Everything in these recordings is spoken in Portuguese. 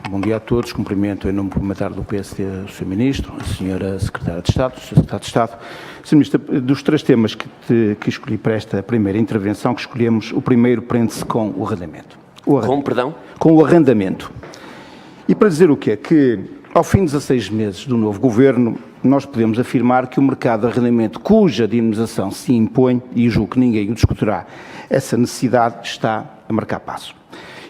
Bom dia a todos. Cumprimento em nome parlamentar do PSD o Sr. Ministro, a Sra. Secretária de Estado, o Sr. Secretário de Estado. Sr. Ministro, dos três temas que escolhi para esta primeira intervenção, que escolhemos, o primeiro prende-se com o arrendamento. Com o arrendamento. E para dizer o quê? Que ao fim de 16 meses do novo Governo, nós podemos afirmar que o mercado de arrendamento, cuja dinamização se impõe, e julgo que ninguém o discutirá, essa necessidade está a marcar passo.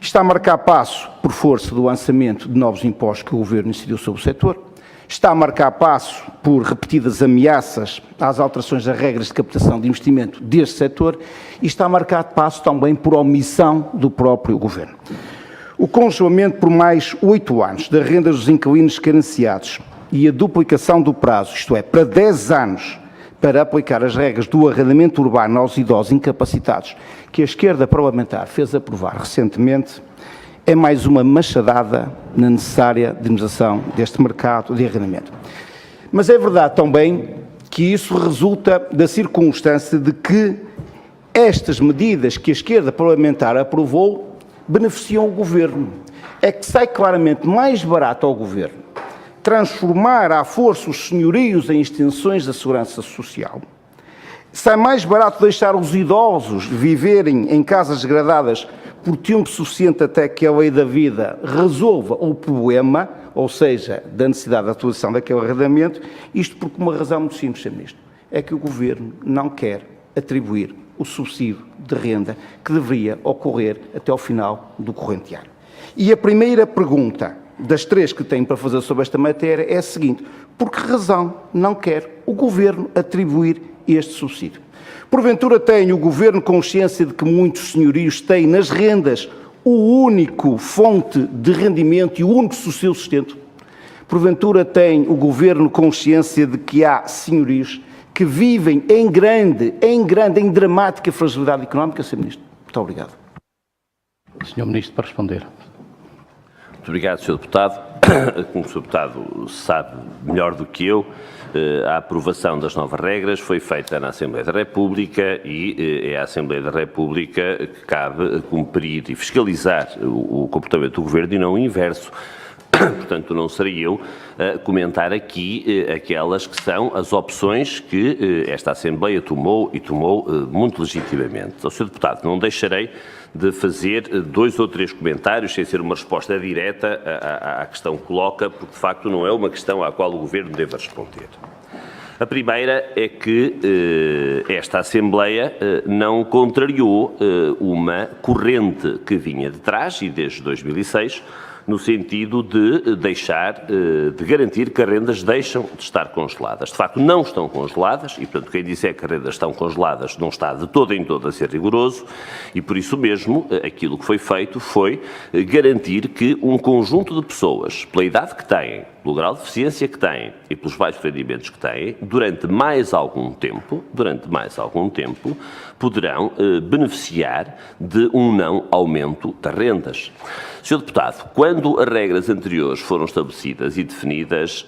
Está a marcar passo por força do lançamento de novos impostos que o Governo incidiu sobre o setor, está a marcar passo por repetidas ameaças às alterações das regras de captação de investimento deste setor e está a marcar passo também por omissão do próprio Governo. O congelamento por mais 8 anos das rendas dos inquilinos carenciados e a duplicação do prazo, isto é, para 10 anos, para aplicar as regras do arrendamento urbano aos idosos incapacitados, que a esquerda parlamentar fez aprovar recentemente, é mais uma machadada na necessária dinamização deste mercado de arrendamento. Mas é verdade também que isso resulta da circunstância de que estas medidas que a esquerda parlamentar aprovou beneficiam o Governo. É que sai claramente mais barato ao Governo transformar à força os senhorios em extensões da segurança social. Sai mais barato deixar os idosos viverem em casas degradadas por tempo suficiente até que a lei da vida resolva o problema, ou seja, da necessidade de atuação daquele arrendamento, isto por uma razão muito simples, Sr. Ministro, é que o Governo não quer atribuir o subsídio de renda que deveria ocorrer até ao final do corrente ano. E a primeira pergunta das três que tenho para fazer sobre esta matéria é a seguinte: por que razão não quer o Governo atribuir este subsídio? Porventura tem o Governo consciência de que muitos senhorios têm nas rendas o único fonte de rendimento e o único seu sustento? Porventura tem o Governo consciência de que há senhorios que vivem em dramática fragilidade económica, Sr. Ministro? Muito obrigado. Sr. Ministro, para responder. Muito obrigado, Sr. Deputado. Como o Sr. Deputado sabe melhor do que eu, a aprovação das novas regras foi feita na Assembleia da República e é à Assembleia da República que cabe cumprir e fiscalizar o comportamento do Governo e não o inverso. Portanto, não serei eu a comentar aqui aquelas que são as opções que esta Assembleia tomou e tomou muito legitimamente. Ao Sr. Deputado, não deixarei de fazer 2 ou 3 comentários, sem ser uma resposta direta à questão que coloca, porque de facto não é uma questão à qual o Governo deve responder. A primeira é que esta Assembleia não contrariou uma corrente que vinha de trás, e desde 2006, no sentido de de garantir que as rendas deixam de estar congeladas. De facto, não estão congeladas e, portanto, quem disser que as rendas estão congeladas não está de todo em todo a ser rigoroso e, por isso mesmo, aquilo que foi feito foi garantir que um conjunto de pessoas, pela idade que têm, pelo grau de deficiência que têm e pelos baixos rendimentos que têm, durante mais algum tempo, poderão beneficiar de um não aumento das rendas. Sr. Deputado, quando as regras anteriores foram estabelecidas e definidas,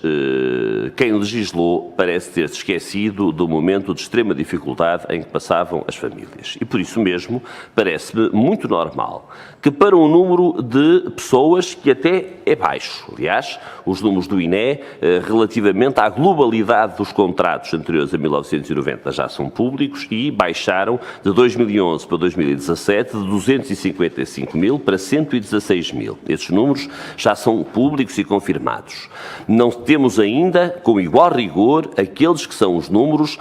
quem legislou parece ter-se esquecido do momento de extrema dificuldade em que passavam as famílias. E por isso mesmo parece-me muito normal que para um número de pessoas que até é baixo, aliás, os números do INE relativamente à globalidade dos contratos anteriores a 1990 já são públicos e baixaram de 2011 para 2017 de 255 mil para 116 mil. Esses números já são públicos e confirmados. Não temos ainda, com igual rigor, aqueles que são os números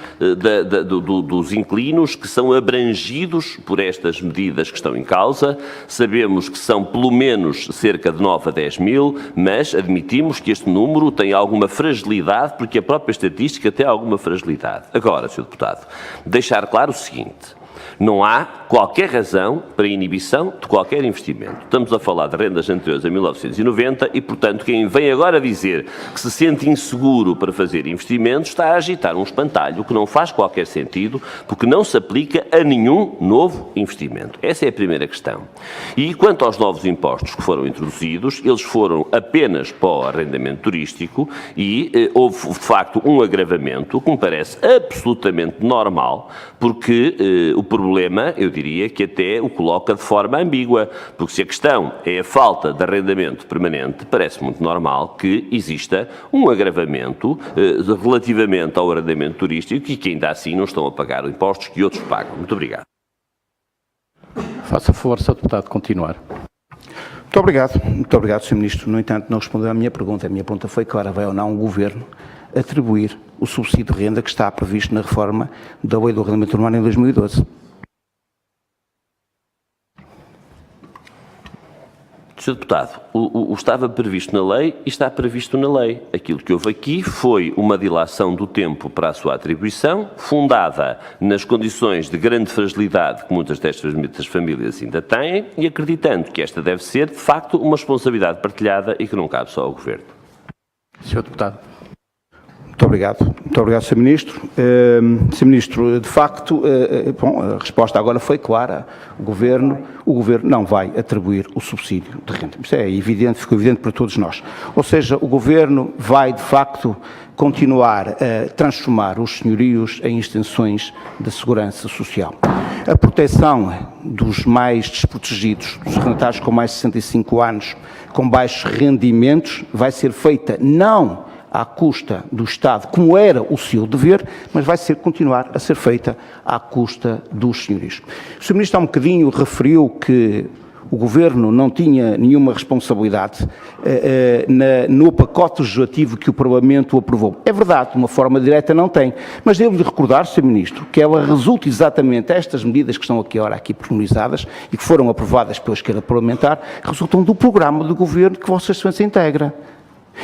dos inquilinos que são abrangidos por estas medidas que estão em causa. Sabemos que são pelo menos cerca de 9 a 10 mil, mas admitimos que este número tem alguma fragilidade, porque a própria estatística tem alguma fragilidade. Agora, Sr. Deputado, deixar claro o seguinte: não há qualquer razão para inibição de qualquer investimento. Estamos a falar de rendas anteriores a 1990 e, portanto, quem vem agora dizer que se sente inseguro para fazer investimentos está a agitar um espantalho que não faz qualquer sentido, porque não se aplica a nenhum novo investimento. Essa é a primeira questão. E quanto aos novos impostos que foram introduzidos, eles foram apenas para o arrendamento turístico e houve, de facto, um agravamento que me parece absolutamente normal, porque o problema problema, eu diria que até o coloca de forma ambígua, porque se a questão é a falta de arrendamento permanente, parece muito normal que exista um agravamento relativamente ao arrendamento turístico e que ainda assim não estão a pagar impostos que outros pagam. Muito obrigado. Faça favor, Sr. Deputado, continuar. Muito obrigado, Sr. Ministro. No entanto, não respondeu à minha pergunta. A minha pergunta foi clara: vai ou não o Governo atribuir o subsídio de renda que está previsto na reforma da Lei do Arrendamento Urbano em 2012? Sr. Deputado, o estava previsto na lei e está previsto na lei. Aquilo que houve aqui foi uma dilação do tempo para a sua atribuição, fundada nas condições de grande fragilidade que muitas destas famílias ainda têm e acreditando que esta deve ser, de facto, uma responsabilidade partilhada e que não cabe só ao Governo. Sr. Deputado. Muito obrigado, Sr. Ministro. Sr. Ministro, de facto, a resposta agora foi clara. O Governo não vai atribuir o subsídio de renda. Isso é evidente, ficou evidente para todos nós. Ou seja, o Governo vai, de facto, continuar a transformar os senhorios em extensões da segurança social. A proteção dos mais desprotegidos, dos arrendatários com mais de 65 anos, com baixos rendimentos, vai ser feita não à custa do Estado, como era o seu dever, mas vai continuar a ser feita à custa dos senhorios. O Sr. Ministro há um bocadinho referiu que o Governo não tinha nenhuma responsabilidade no pacote legislativo que o Parlamento aprovou. É verdade, de uma forma direta não tem, mas devo-lhe recordar, Sr. Ministro, que ela resulta exatamente, estas medidas que estão aqui pormenorizadas e que foram aprovadas pela esquerda parlamentar, resultam do programa do Governo que Vossa Excelência integra.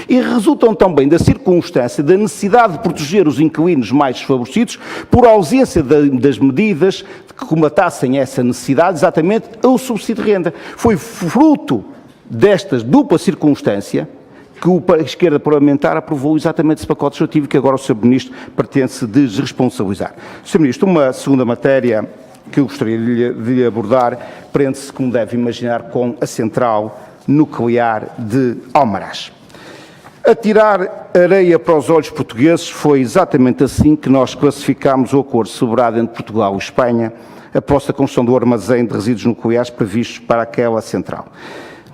E resultam também da circunstância da necessidade de proteger os inquilinos mais desfavorecidos por ausência das medidas que comatassem essa necessidade, exatamente o subsídio de renda. Foi fruto desta dupla circunstância que a esquerda parlamentar aprovou exatamente esse pacote legislativo que agora o Sr. Ministro pretende se desresponsabilizar. Sr. Ministro, uma segunda matéria que eu gostaria de lhe abordar prende-se, como deve imaginar, com a central nuclear de Almaraz. Atirar areia para os olhos portugueses foi exatamente assim que nós classificámos o acordo celebrado entre Portugal e Espanha após a construção do armazém de resíduos nucleares previstos para aquela central.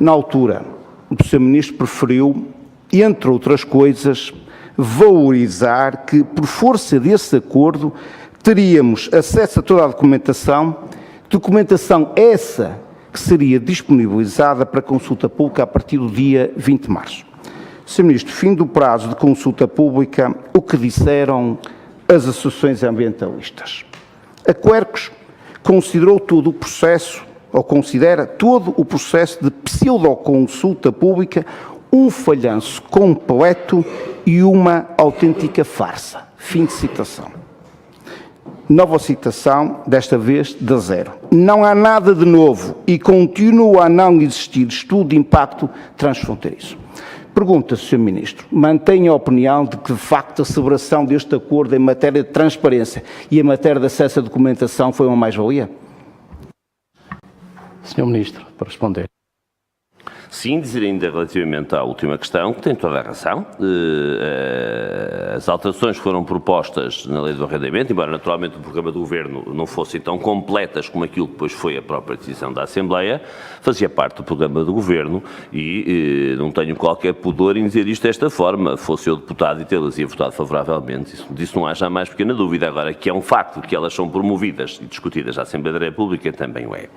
Na altura, o Sr. Ministro preferiu, entre outras coisas, valorizar que, por força desse acordo, teríamos acesso a toda a documentação essa que seria disponibilizada para consulta pública a partir do dia 20 de março. Sr. Ministro, fim do prazo de consulta pública, o que disseram as associações ambientalistas? A Quercus considera todo o processo de pseudoconsulta pública um falhanço completo e uma autêntica farsa. Fim de citação. Nova citação, desta vez da Zero. Não há nada de novo e continua a não existir estudo de impacto transfronteiriço. Pergunta-se, Sr. Ministro, mantém a opinião de que, de facto, a celebração deste acordo em matéria de transparência e em matéria de acesso à documentação foi uma mais-valia? Sr. Ministro, para responder. Sim, dizer ainda relativamente à última questão, que tem toda a razão. As alterações foram propostas na lei do arrendamento, embora naturalmente o programa do Governo não fossem tão completas como aquilo que depois foi a própria decisão da Assembleia, fazia parte do programa do Governo e não tenho qualquer pudor em dizer isto desta forma. Fosse eu deputado e tê-las ia votado favoravelmente, disso não há jamais pequena dúvida. Agora, que é um facto que elas são promovidas e discutidas à Assembleia da República, também o é.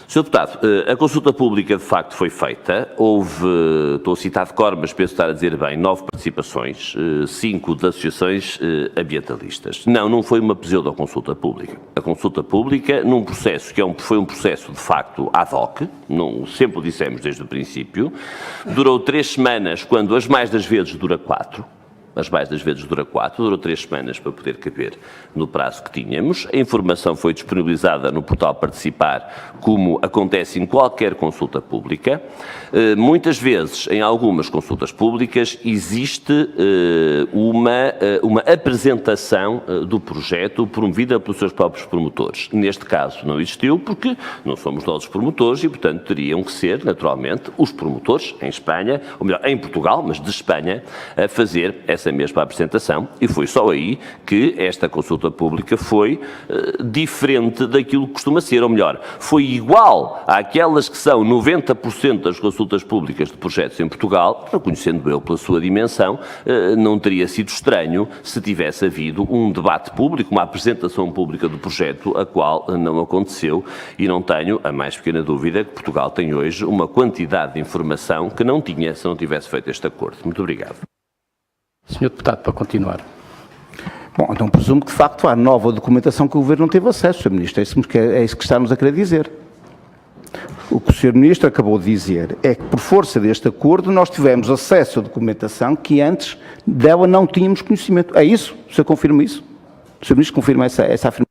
Sr. Deputado, a consulta pública de facto foi feita, houve, estou a citar de cor, mas penso estar a dizer bem, 9 participações, 5 de associações ambientalistas. Não foi uma pseudo-consulta pública. A consulta pública, num processo que foi um processo de facto ad hoc, sempre o dissemos desde o princípio, durou 3 semanas, quando as mais das vezes dura 4. As mais das vezes dura 4, durou 3 semanas para poder caber no prazo que tínhamos. A informação foi disponibilizada no portal Participar, como acontece em qualquer consulta pública. Muitas vezes, em algumas consultas públicas, existe uma apresentação do projeto promovida pelos seus próprios promotores. Neste caso não existiu porque não somos nós os promotores e, portanto, teriam que ser, naturalmente, os promotores em Espanha, ou melhor, em Portugal, mas de Espanha, a fazer essa essa mesma apresentação e foi só aí que esta consulta pública foi diferente daquilo que costuma ser, ou melhor, foi igual àquelas que são 90% das consultas públicas de projetos em Portugal, reconhecendo eu pela sua dimensão, não teria sido estranho se tivesse havido um debate público, uma apresentação pública do projeto, a qual não aconteceu e não tenho a mais pequena dúvida que Portugal tem hoje uma quantidade de informação que não tinha se não tivesse feito este acordo. Muito obrigado. Senhor Deputado, para continuar. Bom, então presumo que de facto há nova documentação que o Governo não teve acesso, Sr. Ministro. É isso que está-nos a querer dizer. O que o Sr. Ministro acabou de dizer é que, por força deste acordo, nós tivemos acesso à documentação que antes dela não tínhamos conhecimento. É isso? O senhor confirma isso? O Sr. Ministro confirma essa afirmação?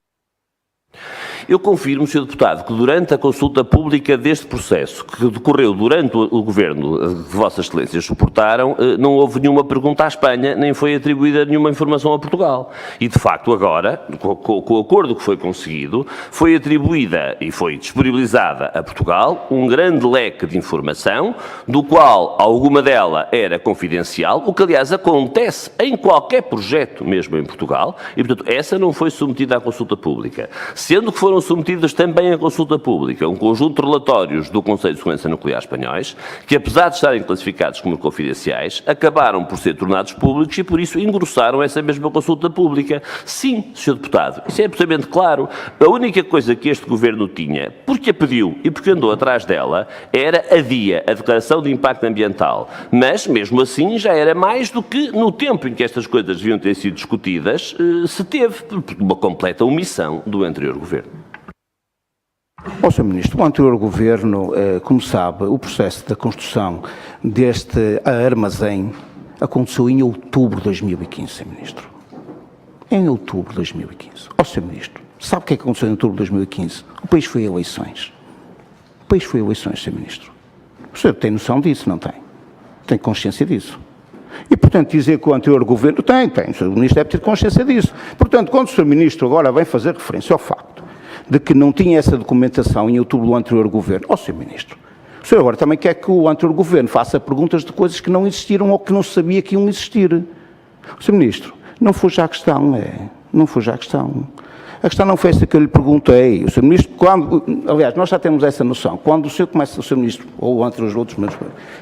Eu confirmo, Sr. Deputado, que durante a consulta pública deste processo, que decorreu durante o governo de Vossas Excelências suportaram, não houve nenhuma pergunta à Espanha, nem foi atribuída nenhuma informação a Portugal. E, de facto, agora, com o acordo que foi conseguido, foi atribuída e foi disponibilizada a Portugal um grande leque de informação, do qual alguma dela era confidencial, o que, aliás, acontece em qualquer projeto, mesmo em Portugal, e, portanto, essa não foi submetida à consulta pública. Sendo que foram submetidos também à consulta pública um conjunto de relatórios do Conselho de Segurança Nuclear espanhóis, que apesar de estarem classificados como confidenciais, acabaram por ser tornados públicos e por isso engrossaram essa mesma consulta pública. Sim, Sr. Deputado, isso é absolutamente claro. A única coisa que este Governo tinha, porque a pediu e porque andou atrás dela, era a DIA, a Declaração de Impacto Ambiental. Mas, mesmo assim, já era mais do que no tempo em que estas coisas deviam ter sido discutidas, se teve, por uma completa omissão do anterior Governo. Sr. Ministro, o anterior Governo, como sabe, o processo da construção deste armazém aconteceu em outubro de 2015, Sr. Ministro. Em outubro de 2015. Sr. Ministro, sabe o que é que aconteceu em outubro de 2015? O país foi a eleições. O país foi a eleições, Sr. Ministro. O senhor tem noção disso, não tem? Tem consciência disso? E, portanto, dizer que o anterior Governo... Tem. O Sr. Ministro deve ter consciência disso. Portanto, quando o Sr. Ministro agora vem fazer referência ao facto de que não tinha essa documentação em outubro do anterior Governo, Sr. Ministro, o senhor agora também quer que o anterior Governo faça perguntas de coisas que não existiram ou que não sabia que iam existir. Sr. Ministro, não fuja à questão, não fuja à questão. A questão não foi essa que eu lhe perguntei. O Sr. Ministro, aliás, nós já temos essa noção. Quando o Sr. Ministro, ou entre os outros,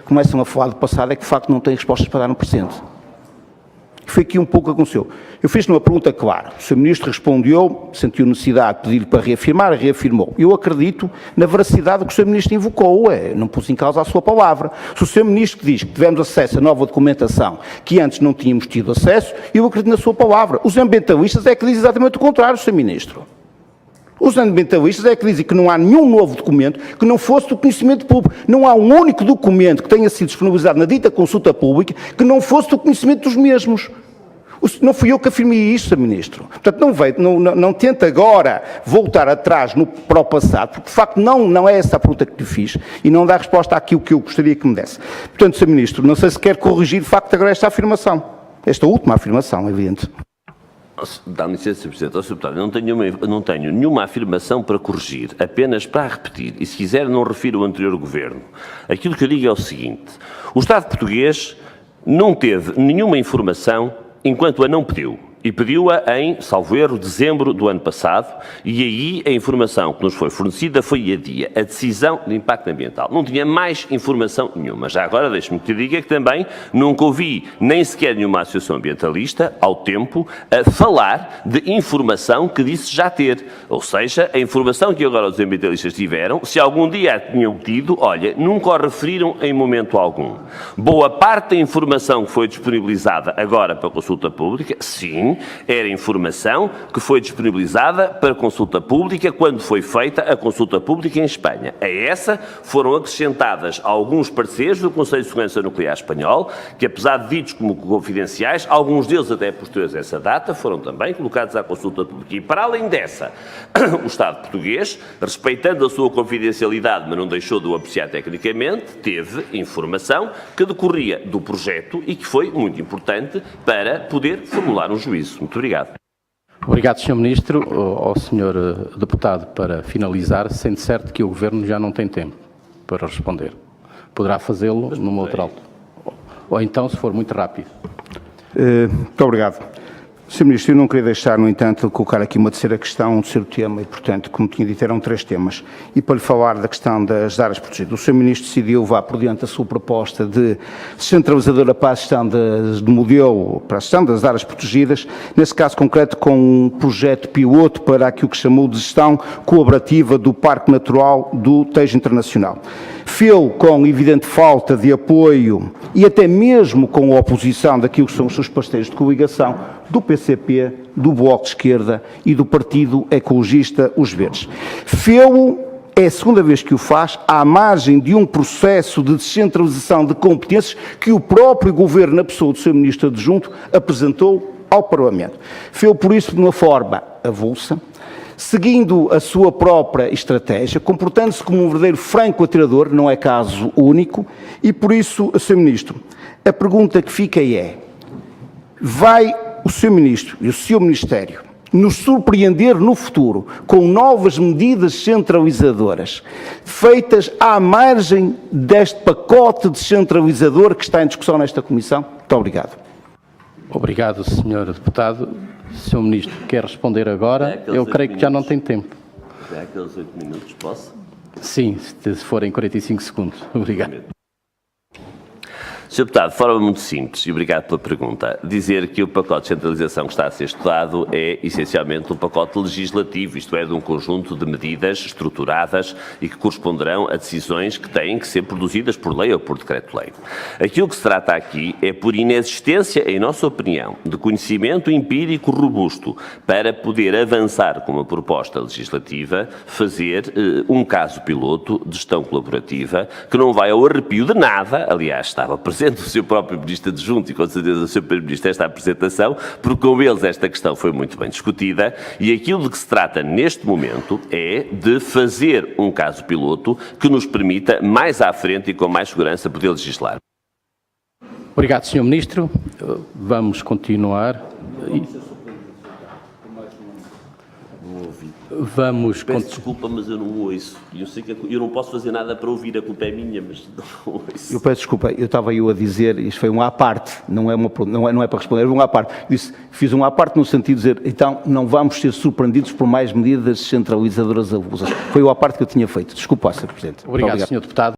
começam a falar do passado, é que de facto não têm respostas para dar no presente. Foi aqui um pouco que aconteceu. Eu fiz-lhe uma pergunta clara. O Sr. Ministro respondeu, sentiu necessidade de pedir-lhe para reafirmar, reafirmou. Eu acredito na veracidade que o Sr. Ministro invocou, não pus em causa a sua palavra. Se o Sr. Ministro diz que tivemos acesso a nova documentação que antes não tínhamos tido acesso, eu acredito na sua palavra. Os ambientalistas é que dizem exatamente o contrário, Sr. Ministro. Os ambientalistas é que dizem que não há nenhum novo documento que não fosse do conhecimento público. Não há um único documento que tenha sido disponibilizado na dita consulta pública que não fosse do conhecimento dos mesmos. Não fui eu que afirmei isto, Sr. Ministro. Portanto, não tente agora voltar atrás para o passado, porque de facto não é essa a pergunta que lhe fiz e não dá resposta àquilo que eu gostaria que me desse. Portanto, Sr. Ministro, não sei se quer corrigir de facto agora esta afirmação. Esta última afirmação, é evidente. Dá licença, Sr. Presidente. Sr. Deputado, eu não tenho nenhuma afirmação para corrigir, apenas para repetir. E se quiser, não refiro ao anterior Governo. Aquilo que eu digo é o seguinte: o Estado português não teve nenhuma informação enquanto a não pediu. E pediu-a em, salvo erro, dezembro do ano passado, e aí a informação que nos foi fornecida foi a DIA, a Decisão de Impacto Ambiental. Não tinha mais informação nenhuma. Já agora, deixe-me que te diga que também nunca ouvi nem sequer nenhuma associação ambientalista, ao tempo, a falar de informação que disse já ter. Ou seja, a informação que agora os ambientalistas tiveram, se algum dia a tinham tido, olha, nunca a referiram em momento algum. Boa parte da informação que foi disponibilizada agora para consulta pública, sim, era informação que foi disponibilizada para consulta pública quando foi feita a consulta pública em Espanha. A essa foram acrescentadas alguns pareceres do Conselho de Segurança Nuclear espanhol, que apesar de ditos como confidenciais, alguns deles até posteriores a essa data, foram também colocados à consulta pública. E para além dessa, o Estado português, respeitando a sua confidencialidade, mas não deixou de o apreciar tecnicamente, teve informação que decorria do projeto e que foi muito importante para poder formular um juízo. Muito obrigado. Obrigado, Sr. Ministro. Ao Sr. Deputado, para finalizar, sendo certo que o Governo já não tem tempo para responder. Poderá fazê-lo numa outra altura. Ou então, se for muito rápido. Muito obrigado. Sr. Ministro, eu não queria deixar, no entanto, de colocar aqui uma terceira questão, um terceiro tema, e, portanto, como tinha dito, eram 3 temas. E para lhe falar da questão das áreas protegidas, o Sr. Ministro decidiu, vá por diante, a sua proposta de descentralizadora para a gestão do modelo, para a gestão das áreas protegidas, nesse caso concreto com um projeto piloto para aquilo que chamou de gestão colaborativa do Parque Natural do Tejo Internacional. Fê-lo com evidente falta de apoio e até mesmo com a oposição daquilo que são os seus parceiros de coligação, do PCP, do Bloco de Esquerda e do Partido Ecologista Os Verdes. Fê-lo, é a segunda vez que o faz, à margem de um processo de descentralização de competências que o próprio Governo, na pessoa do Sr. Ministro Adjunto, apresentou ao Parlamento. Fê-lo, por isso, de uma forma avulsa, seguindo a sua própria estratégia, comportando-se como um verdadeiro franco atirador, não é caso único, e por isso, Sr. Ministro, a pergunta que fica é: vai o Sr. Ministro e o seu Ministério nos surpreender no futuro com novas medidas centralizadoras feitas à margem deste pacote descentralizador que está em discussão nesta Comissão? Muito obrigado. Obrigado, Sr. Deputado. Sr. Ministro, quer responder agora? Eu creio que já não tem tempo. É aqueles 8 minutos, posso? Sim, se forem 45 segundos. Obrigado. Sr. Deputado, de forma muito simples, e obrigado pela pergunta, dizer que o pacote de centralização que está a ser estudado é essencialmente um pacote legislativo, isto é, de um conjunto de medidas estruturadas e que corresponderão a decisões que têm que ser produzidas por lei ou por decreto-lei. Aquilo que se trata aqui é, por inexistência, em nossa opinião, de conhecimento empírico robusto para poder avançar com uma proposta legislativa, fazer um caso piloto de gestão colaborativa que não vai ao arrepio de nada, aliás, estava presente o seu próprio Ministro Adjunto e com certeza o seu Primeiro-Ministro esta apresentação, porque com eles esta questão foi muito bem discutida e aquilo de que se trata neste momento é de fazer um caso piloto que nos permita mais à frente e com mais segurança poder legislar. Obrigado, Sr. Ministro. Vamos continuar. Peço desculpa, mas eu não ouço. Eu sei que eu não posso fazer nada para ouvir, a culpa é minha, mas não ouço. Eu peço desculpa, eu estava a dizer, isto foi um à parte, não é para responder, foi um à parte. Disse, fiz um à parte no sentido de dizer, então não vamos ser surpreendidos por mais medidas centralizadoras avulsas. Foi o à parte que eu tinha feito. Desculpa, Sr. Presidente. Obrigado, Sr. Deputado.